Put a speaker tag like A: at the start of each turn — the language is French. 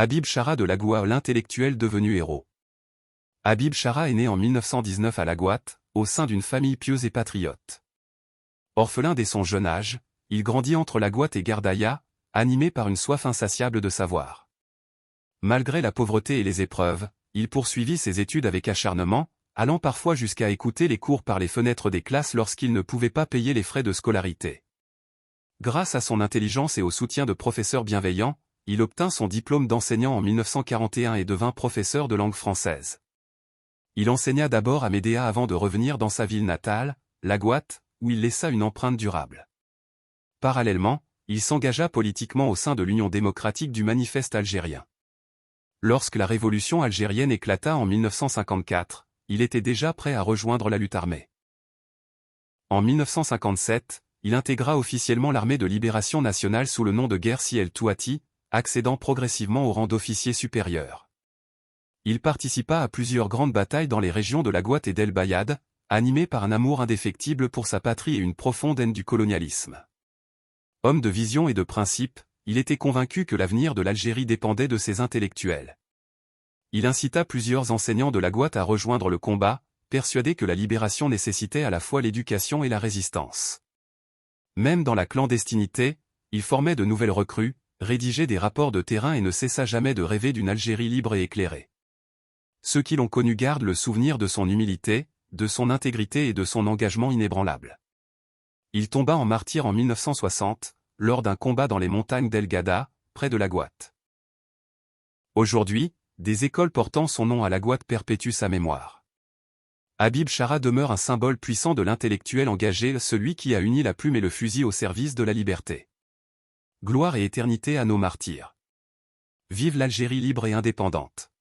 A: Habib Chara de Lagoua, l'intellectuel devenu héros. Habib Chara est né en 1919 à Lagoua, au sein d'une famille pieuse et patriote. Orphelin dès son jeune âge, il grandit entre Lagoua et Gardaïa, animé par une soif insatiable de savoir. Malgré la pauvreté et les épreuves, il poursuivit ses études avec acharnement, allant parfois jusqu'à écouter les cours par les fenêtres des classes lorsqu'il ne pouvait pas payer les frais de scolarité. Grâce à son intelligence et au soutien de professeurs bienveillants, il obtint son diplôme d'enseignant en 1941 et devint professeur de langue française. Il enseigna d'abord à Médéa avant de revenir dans sa ville natale, Lagoua, où il laissa une empreinte durable. Parallèlement, il s'engagea politiquement au sein de l'Union démocratique du Manifeste algérien. Lorsque la révolution algérienne éclata en 1954, il était déjà prêt à rejoindre la lutte armée. En 1957, il intégra officiellement l'armée de libération nationale sous le nom de Guerci El Touati, accédant progressivement au rang d'officier supérieur. Il participa à plusieurs grandes batailles dans les régions de Lagoua et d'El Bayad, animé par un amour indéfectible pour sa patrie et une profonde haine du colonialisme. Homme de vision et de principe, il était convaincu que l'avenir de l'Algérie dépendait de ses intellectuels. Il incita plusieurs enseignants de Lagoua à rejoindre le combat, persuadé que la libération nécessitait à la fois l'éducation et la résistance. Même dans la clandestinité, il formait de nouvelles recrues, rédigeait des rapports de terrain et ne cessa jamais de rêver d'une Algérie libre et éclairée. Ceux qui l'ont connu gardent le souvenir de son humilité, de son intégrité et de son engagement inébranlable. Il tomba en martyr en 1960, lors d'un combat dans les montagnes d'El Ghada, près de Lagoua. Aujourd'hui, des écoles portant son nom à Lagoua perpétuent sa mémoire. Habib Chara demeure un symbole puissant de l'intellectuel engagé, celui qui a uni la plume et le fusil au service de la liberté. Gloire et éternité à nos martyrs. Vive l'Algérie libre et indépendante.